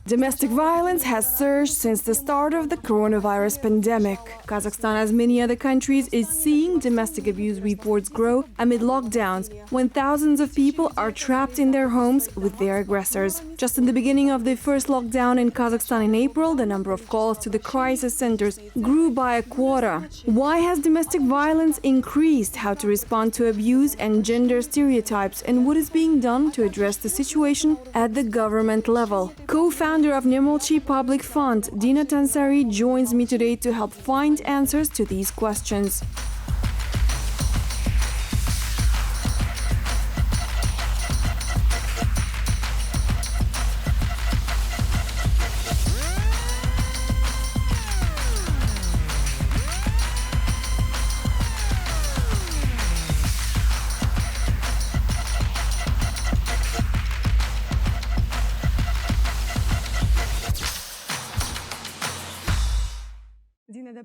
Domestic violence has surged since the start of the coronavirus pandemic. Kazakhstan, as many other countries, is seeing domestic abuse reports grow amid lockdowns, when thousands of people are trapped in their homes with their aggressors. Just in the beginning of the first lockdown in Kazakhstan in April, the number of calls to the crisis centers grew by a quarter. Why has domestic violence increased? How to respond to abuse and gender stereotypes, and what is being done to address the situation at the government level? Co-founder of NeMolchi Public Fund, Dina Tansari, joins me today to help find answers to these questions.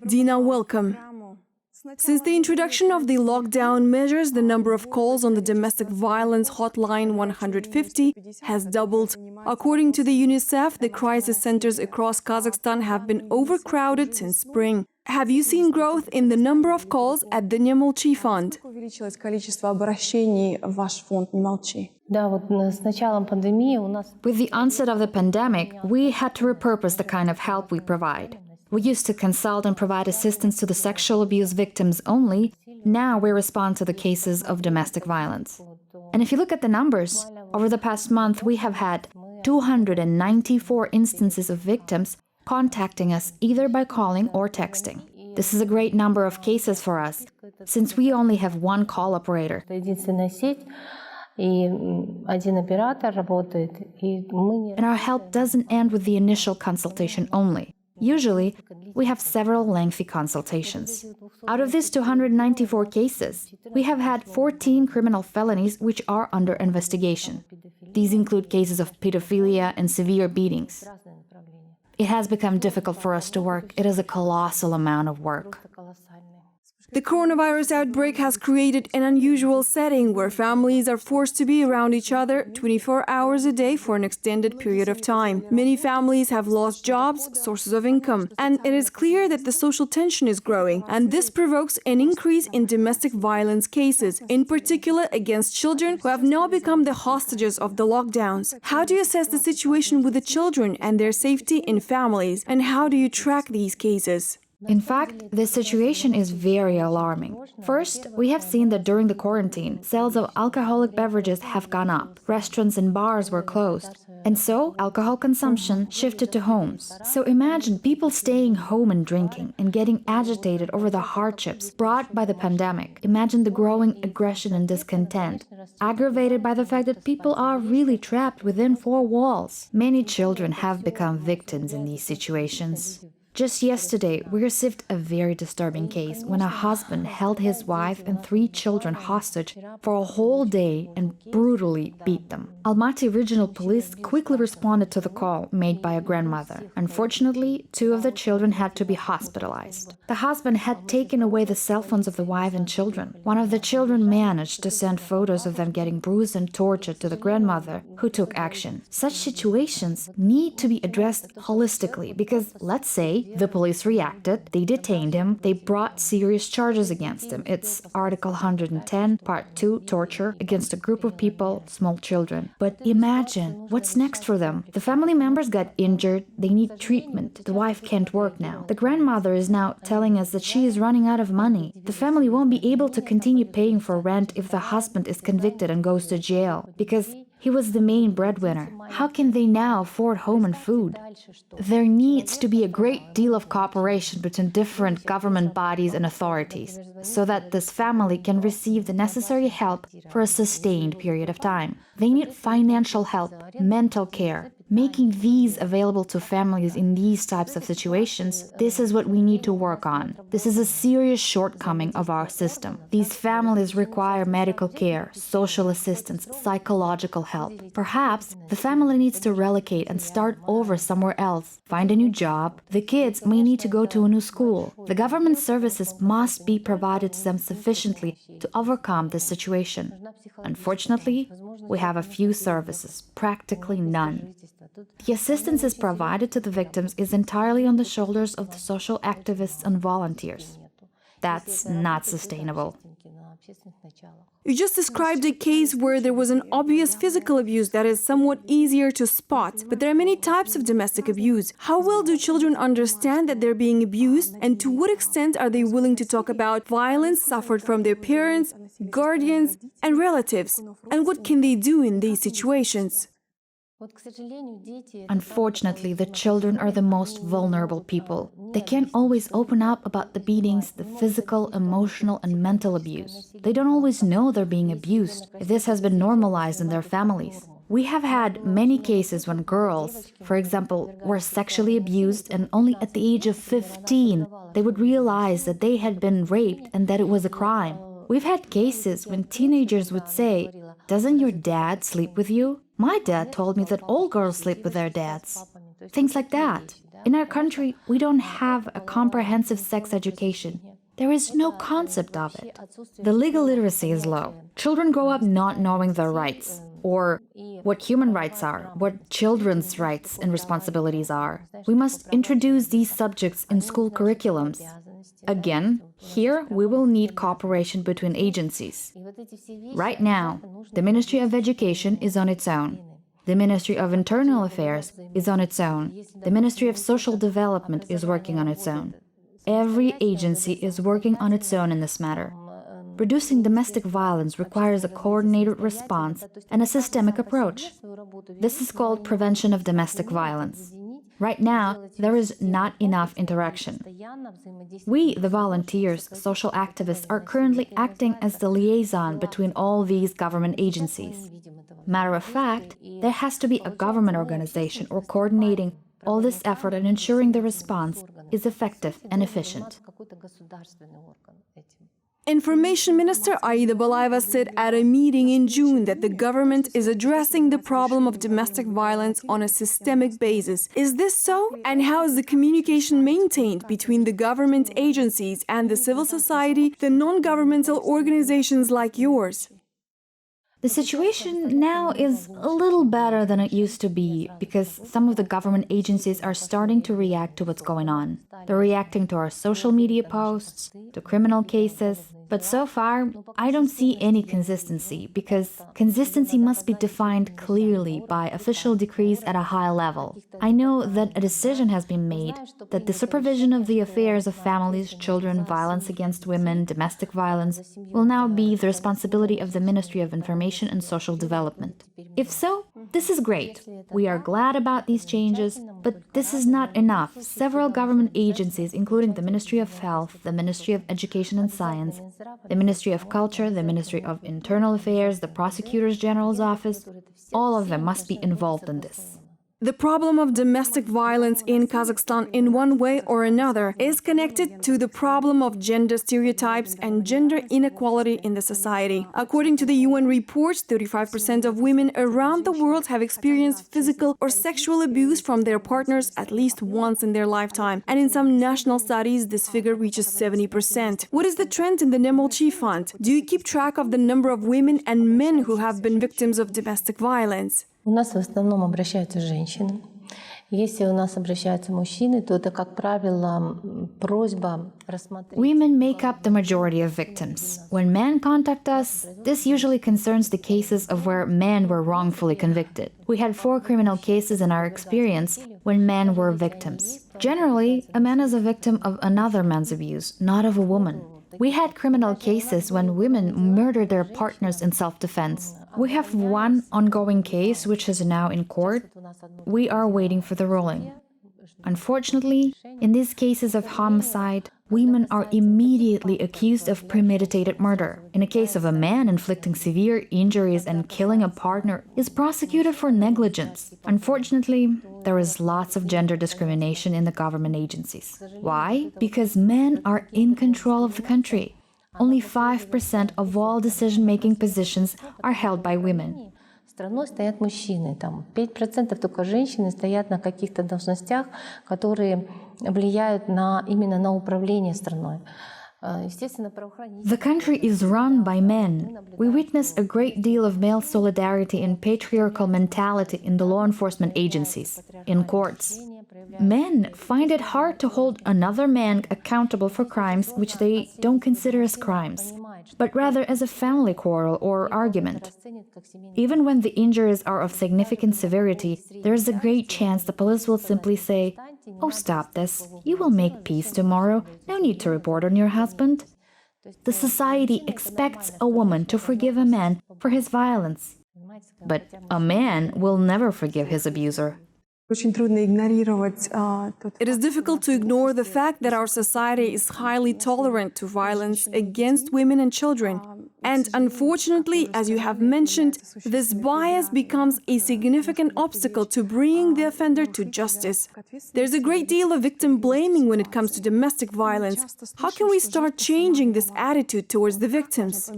Dina, welcome. Since the introduction of the lockdown measures, the number of calls on the domestic violence hotline 150 has doubled. According to the UNICEF, the crisis centers across Kazakhstan have been overcrowded since spring. Have you seen growth in the number of calls at the NeMolchi Fund? With the onset of the pandemic, we had to repurpose the kind of help we provide. We used to consult and provide assistance to the sexual abuse victims only. Now we respond to the cases of domestic violence. And if you look at the numbers, over the past month we have had 294 instances of victims contacting us either by calling or texting. This is a great number of cases for us, since we only have one call operator. And our help doesn't end with the initial consultation only. Usually, we have several lengthy consultations. Out of these 294 cases, we have had 14 criminal felonies which are under investigation. These include cases of pedophilia and severe beatings. It has become difficult for us to work. It is a colossal amount of work. The coronavirus outbreak has created an unusual setting where families are forced to be around each other 24 hours a day for an extended period of time. Many families have lost jobs, sources of income, and it is clear that the social tension is growing, and this provokes an increase in domestic violence cases, in particular against children who have now become the hostages of the lockdowns. How do you assess the situation with the children and their safety in families, and how do you track these cases? In fact, this situation is very alarming. First, we have seen that during the quarantine, sales of alcoholic beverages have gone up. Restaurants and bars were closed. And so, alcohol consumption shifted to homes. So imagine people staying home and drinking and getting agitated over the hardships brought by the pandemic. Imagine the growing aggression and discontent, aggravated by the fact that people are really trapped within four walls. Many children have become victims in these situations. Just yesterday, we received a very disturbing case when a husband held his wife and 3 children hostage for a whole day and brutally beat them. Almaty Regional Police quickly responded to the call made by a grandmother. Unfortunately, 2 of the children had to be hospitalized. The husband had taken away the cell phones of the wife and children. One of the children managed to send photos of them getting bruised and tortured to the grandmother, who took action. Such situations need to be addressed holistically because, let's say, the police reacted, they detained him, they brought serious charges against him. It's Article 110, Part 2, torture against a group of people, small children. But imagine, what's next for them? The family members got injured, they need treatment, the wife can't work now. The grandmother is now telling us that she is running out of money. The family won't be able to continue paying for rent if the husband is convicted and goes to jail, because he was the main breadwinner. How can they now afford home and food? There needs to be a great deal of cooperation between different government bodies and authorities, so that this family can receive the necessary help for a sustained period of time. They need financial help, mental care. Making these available to families in these types of situations, this is what we need to work on. This is a serious shortcoming of our system. These families require medical care, social assistance, psychological help. Perhaps the family needs to relocate and start over somewhere else, find a new job. The kids may need to go to a new school. The government services must be provided to them sufficiently to overcome this situation. Unfortunately, we have a few services, practically none. The assistance is provided to the victims is entirely on the shoulders of the social activists and volunteers. That's not sustainable. You just described a case where there was an obvious physical abuse that is somewhat easier to spot, but there are many types of domestic abuse. How well do children understand that they're being abused, and to what extent are they willing to talk about violence suffered from their parents, guardians, and relatives? And what can they do in these situations? Unfortunately, the children are the most vulnerable people. They can't always open up about the beatings, the physical, emotional, and mental abuse. They don't always know they're being abused. This has been normalized in their families. We have had many cases when girls, for example, were sexually abused and only at the age of 15 they would realize that they had been raped and that it was a crime. We've had cases when teenagers would say, "Doesn't your dad sleep with you? My dad told me that all girls sleep with their dads." Things like that. In our country, we don't have a comprehensive sex education. There is no concept of it. The legal literacy is low. Children grow up not knowing their rights, or what human rights are, what children's rights and responsibilities are. We must introduce these subjects in school curriculums. Again, here we will need cooperation between agencies. Right now, the Ministry of Education is on its own. The Ministry of Internal Affairs is on its own. The Ministry of Social Development is working on its own. Every agency is working on its own in this matter. Reducing domestic violence requires a coordinated response and a systemic approach. This is called prevention of domestic violence. Right now, there is not enough interaction. We, the volunteers, social activists, are currently acting as the liaison between all these government agencies. Matter of fact, there has to be a government organization or coordinating all this effort and ensuring the response is effective and efficient. Information Minister Aida Balayeva said at a meeting in June that the government is addressing the problem of domestic violence on a systemic basis. Is this so? And how is the communication maintained between the government agencies and the civil society, the non-governmental organizations like yours? The situation now is a little better than it used to be because some of the government agencies are starting to react to what's going on. They're reacting to our social media posts, to criminal cases. But so far, I don't see any consistency because consistency must be defined clearly by official decrees at a high level. I know that a decision has been made that the supervision of the affairs of families, children, violence against women, domestic violence will now be the responsibility of the Ministry of Information and Social Development. If so, this is great. We are glad about these changes, but this is not enough. Several government agencies, including the Ministry of Health, the Ministry of Education and Science, the Ministry of Culture, the Ministry of Internal Affairs, the Prosecutor's General's Office, all of them must be involved in this. The problem of domestic violence in Kazakhstan in one way or another is connected to the problem of gender stereotypes and gender inequality in the society. According to the UN report, 35% of women around the world have experienced physical or sexual abuse from their partners at least once in their lifetime. And in some national studies, this figure reaches 70%. What is the trend in the NeMolchi Fund? Do you keep track of the number of women and men who have been victims of domestic violence? У нас в основном обращаются женщины. Если у нас обращаются мужчины, то это, как правило, просьба рассмотреть. Women make up the majority of victims. When men contact us, this usually concerns the cases of where men were wrongfully convicted. We had 4 criminal cases in our experience when men were victims. Generally, a man is a victim of another man's abuse, not of a woman. We had criminal cases when women murdered their partners in self-defense. We have one ongoing case which is now in court. We are waiting for the ruling. Unfortunately, in these cases of homicide, women are immediately accused of premeditated murder. In a case of a man inflicting severe injuries and killing a partner, is prosecuted for negligence. Unfortunately, there is lots of gender discrimination in the government agencies. Why? Because men are in control of the country. Only 5% of all decision-making positions are held by women. Страной стоят мужчины, там 5% только женщины стоят на каких-то должностях, которые влияют именно на управление страной. The country is run by men. We witness a great deal of male solidarity and patriarchal mentality in the law enforcement agencies, in courts. Men find it hard to hold another man accountable for crimes which they don't consider as crimes, but rather as a family quarrel or argument. Even when the injuries are of significant severity, there is a great chance the police will simply say, "Oh, stop this. You will make peace tomorrow. No need to report on your husband." The society expects a woman to forgive a man for his violence, but a man will never forgive his abuser. It is difficult to ignore the fact that our society is highly tolerant to violence against women and children. And unfortunately, as you have mentioned, this bias becomes a significant obstacle to bringing the offender to justice. There's a great deal of victim blaming when it comes to domestic violence. How can we start changing this attitude towards the victims?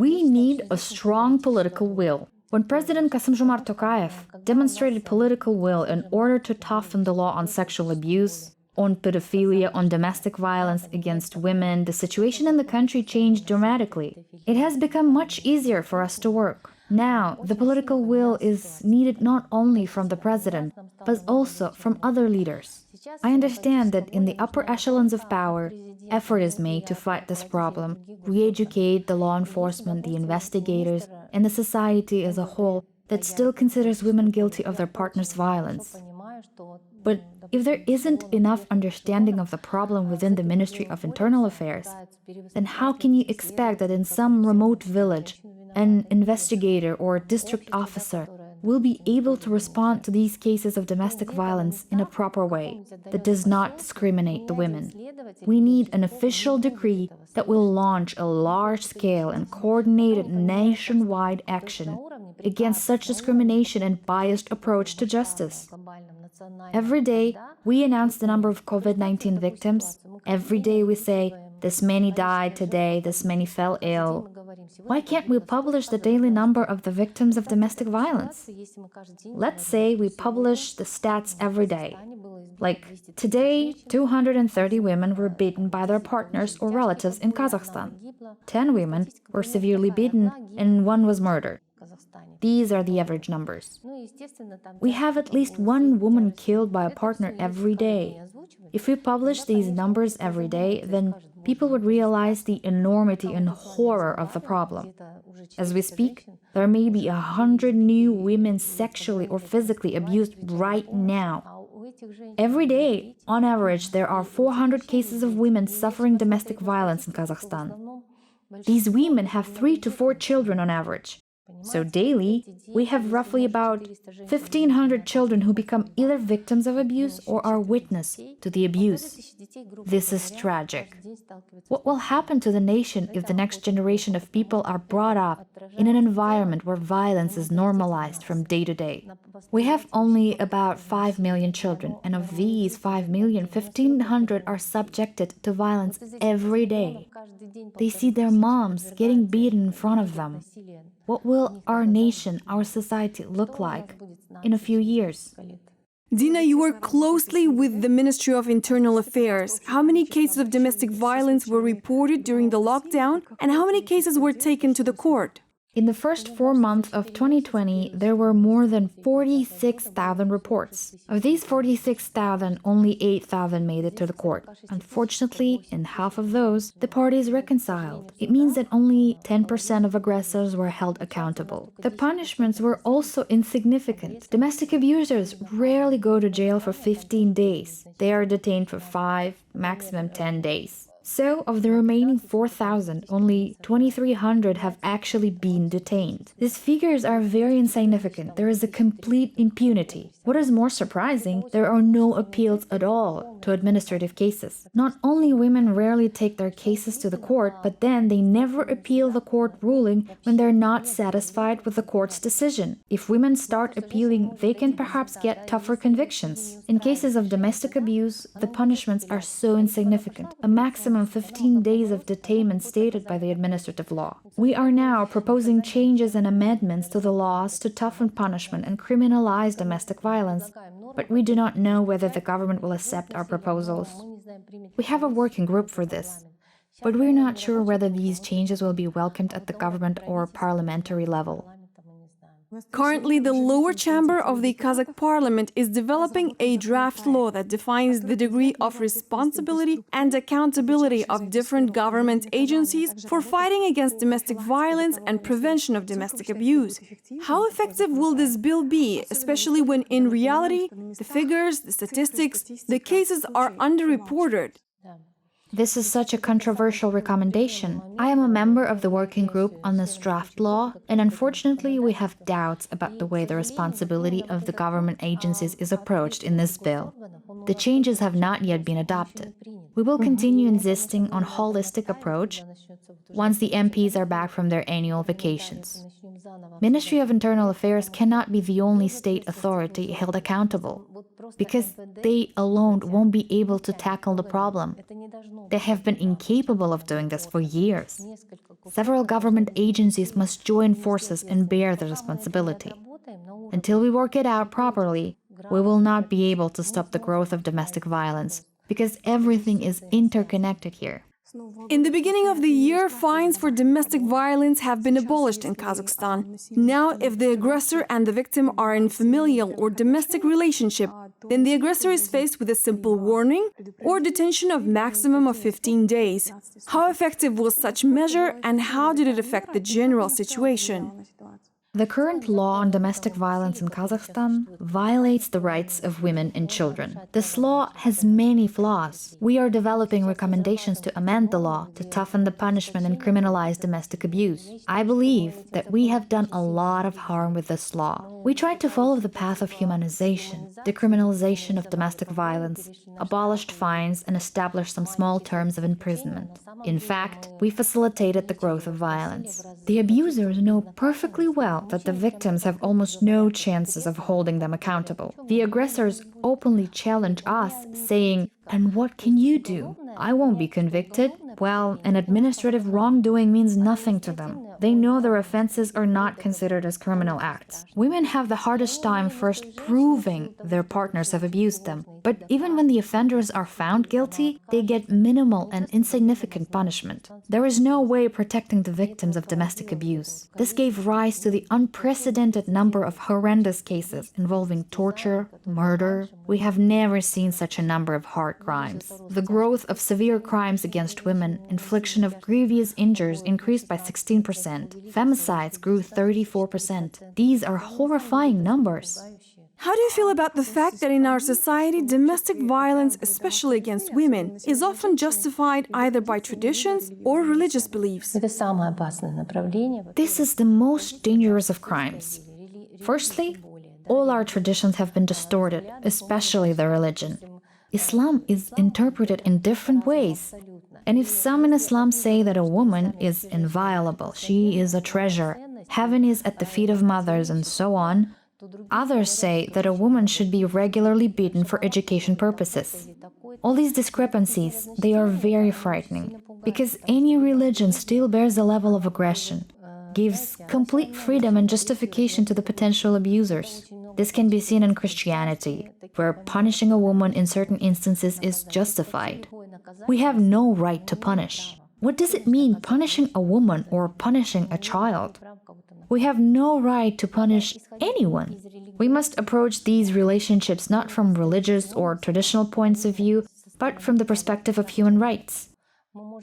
We need a strong political will. When President Kassym-Jomart Tokayev demonstrated political will in order to toughen the law on sexual abuse, on pedophilia, on domestic violence against women, the situation in the country changed dramatically. It has become much easier for us to work. Now, the political will is needed not only from the president, but also from other leaders. I understand that in the upper echelons of power, effort is made to fight this problem, re-educate the law enforcement, the investigators, and the society as a whole that still considers women guilty of their partner's violence. But if there isn't enough understanding of the problem within the Ministry of Internal Affairs, then how can you expect that in some remote village, an investigator or district officer will be able to respond to these cases of domestic violence in a proper way that does not discriminate the women? We need an official decree that will launch a large-scale and coordinated nationwide action against such discrimination and biased approach to justice. Every day, we announce the number of COVID-19 victims. Every day we say, this many died today, this many fell ill. Why can't we publish the daily number of the victims of domestic violence? Let's say we publish the stats every day. Like, today, 230 women were beaten by their partners or relatives in Kazakhstan. 10 women were severely beaten and 1 was murdered. These are the average numbers. We have at least 1 woman killed by a partner every day. If we publish these numbers every day, then people would realize the enormity and horror of the problem. As we speak, there may be 100 new women sexually or physically abused right now. Every day, on average, there are 400 cases of women suffering domestic violence in Kazakhstan. These women have 3 to 4 children on average. So daily, we have roughly about 1,500 children who become either victims of abuse or are witness to the abuse. This is tragic. What will happen to the nation if the next generation of people are brought up in an environment where violence is normalized from day to day? We have only about 5 million children, and of these 5 million, 1,500 are subjected to violence every day. They see their moms getting beaten in front of them. What will our nation, our society look like in a few years? Dina, you work closely with the Ministry of Internal Affairs. How many cases of domestic violence were reported during the lockdown, and how many cases were taken to the court? In the first 4 months of 2020, there were more than 46,000 reports. Of these 46,000, only 8,000 made it to the court. Unfortunately, in half of those, the parties reconciled. It means that only 10% of aggressors were held accountable. The punishments were also insignificant. Domestic abusers rarely go to jail for 15 days. They are detained for 5, maximum 10 days. So, of the remaining 4,000, only 2,300 have actually been detained. These figures are very insignificant. There is a complete impunity. What is more surprising, there are no appeals at all to administrative cases. Not only women rarely take their cases to the court, but then they never appeal the court ruling when they're not satisfied with the court's decision. If women start appealing, they can perhaps get tougher convictions. In cases of domestic abuse, the punishments are so insignificant. A maximum 15 days of detainment stated by the administrative law. We are now proposing changes and amendments to the laws to toughen punishment and criminalize domestic violence, but we do not know whether the government will accept our proposals. We have a working group for this, but we're not sure whether these changes will be welcomed at the government or parliamentary level. Currently, the lower chamber of the Kazakh parliament is developing a draft law that defines the degree of responsibility and accountability of different government agencies for fighting against domestic violence and prevention of domestic abuse. How effective will this bill be, especially when in reality, the figures, the statistics, the cases are underreported? This is such a controversial recommendation. I am a member of the working group on this draft law, and unfortunately we have doubts about the way the responsibility of the government agencies is approached in this bill. The changes have not yet been adopted. We will continue insisting on a holistic approach once the MPs are back from their annual vacations. Ministry of Internal Affairs cannot be the only state authority held accountable, because they alone won't be able to tackle the problem. They have been incapable of doing this for years. Several government agencies must join forces and bear the responsibility. Until we work it out properly, we will not be able to stop the growth of domestic violence, because everything is interconnected here. In the beginning of the year, fines for domestic violence have been abolished in Kazakhstan. Now, if the aggressor and the victim are in familial or domestic relationship, then the aggressor is faced with a simple warning or detention of maximum of 15 days. How effective was such measure, and how did it affect the general situation? The current law on domestic violence in Kazakhstan violates the rights of women and children. This law has many flaws. We are developing recommendations to amend the law, to toughen the punishment and criminalize domestic abuse. I believe that we have done a lot of harm with this law. We tried to follow the path of humanization, decriminalization of domestic violence, abolished fines, and established some small terms of imprisonment. In fact, we facilitated the growth of violence. The abusers know perfectly well that the victims have almost no chances of holding them accountable. The aggressors openly challenge us, saying, "And what can you do? I won't be convicted." Well, an administrative wrongdoing means nothing to them. They know their offenses are not considered as criminal acts. Women have the hardest time first proving their partners have abused them. But even when the offenders are found guilty, they get minimal and insignificant punishment. There is no way protecting the victims of domestic abuse. This gave rise to the unprecedented number of horrendous cases involving torture, murder. We have never seen such a number of hard crimes. The growth of severe crimes against women, infliction of grievous injuries increased by 16%. Femicides grew 34%. These are horrifying numbers. How do you feel about the fact that in our society, domestic violence, especially against women, is often justified either by traditions or religious beliefs? This is the most dangerous of crimes. Firstly, all our traditions have been distorted, especially the religion. Islam is interpreted in different ways. And if some in Islam say that a woman is inviolable, she is a treasure, heaven is at the feet of mothers, and so on, others say that a woman should be regularly beaten for education purposes. All these discrepancies, they are very frightening, because any religion still bears a level of aggression, gives complete freedom and justification to the potential abusers. This can be seen in Christianity, where punishing a woman in certain instances is justified. We have no right to punish. What does it mean, punishing a woman or punishing a child? We have no right to punish anyone. We must approach these relationships not from religious or traditional points of view, but from the perspective of human rights.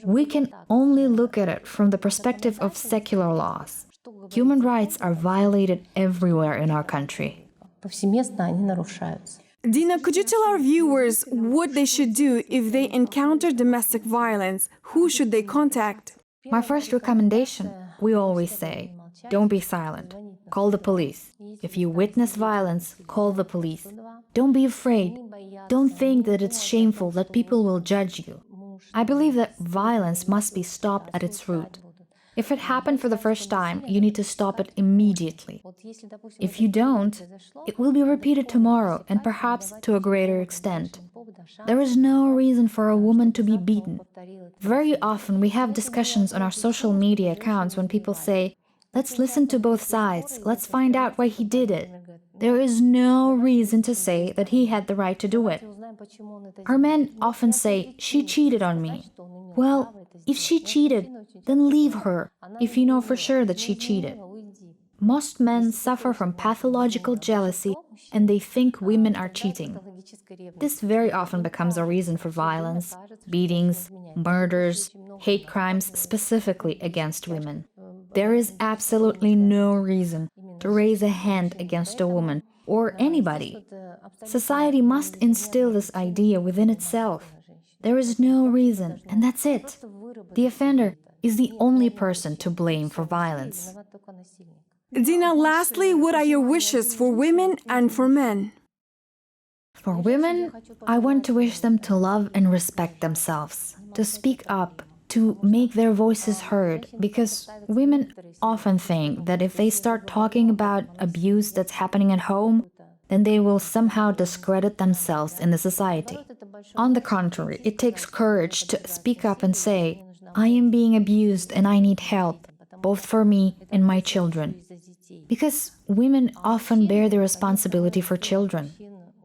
We can only look at it from the perspective of secular laws. Human rights are violated everywhere in our country. Dina, could you tell our viewers what they should do if they encounter domestic violence? Who should they contact? My first recommendation, we always say, don't be silent. Call the police. If you witness violence, call the police. Don't be afraid. Don't think that it's shameful, that people will judge you. I believe that violence must be stopped at its root. If it happened for the first time, you need to stop it immediately. If you don't, it will be repeated tomorrow, and perhaps to a greater extent. There is no reason for a woman to be beaten. Very often we have discussions on our social media accounts when people say, Let's listen to both sides. Let's find out why he did it. There is no reason to say that he had the right to do it. Our men often say, she cheated on me. Well, if she cheated, then leave her, if you know for sure that she cheated. Most men suffer from pathological jealousy and they think women are cheating. This very often becomes a reason for violence, beatings, murders, hate crimes specifically against women. There is absolutely no reason to raise a hand against a woman or anybody. Society must instill this idea within itself. There is no reason, and that's it. The offender is the only person to blame for violence. Dina, lastly, what are your wishes for women and for men? For women, I want to wish them to love and respect themselves, to speak up, to make their voices heard, because women often think that if they start talking about abuse that's happening at home, then they will somehow discredit themselves in the society. On the contrary, it takes courage to speak up and say, I am being abused and I need help, both for me and my children. Because women often bear the responsibility for children.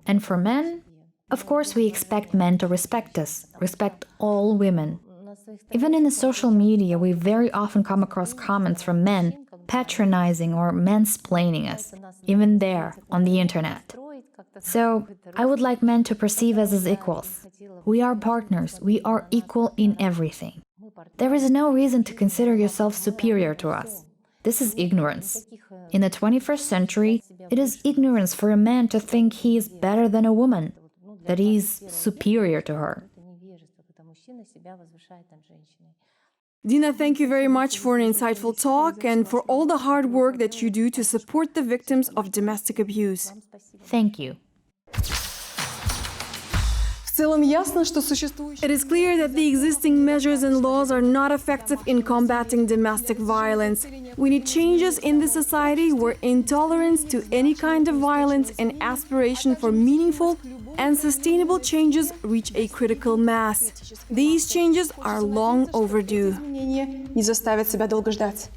And for men, of course we expect men to respect us, respect all women. Even in the social media, we very often come across comments from men patronizing or mansplaining us, even there, on the internet. So, I would like men to perceive us as equals. We are partners, we are equal in everything. There is no reason to consider yourself superior to us. This is ignorance. In the 21st century, it is ignorance for a man to think he is better than a woman, that he is superior to her. Dina, thank you very much for an insightful talk and for all the hard work that you do to support the victims of domestic abuse. Thank you. It is clear that the existing measures and laws are not effective in combating domestic violence. We need changes in the society where intolerance to any kind of violence and aspiration for meaningful and sustainable changes reach a critical mass. These changes are long overdue. Не заставят себя долго ждать.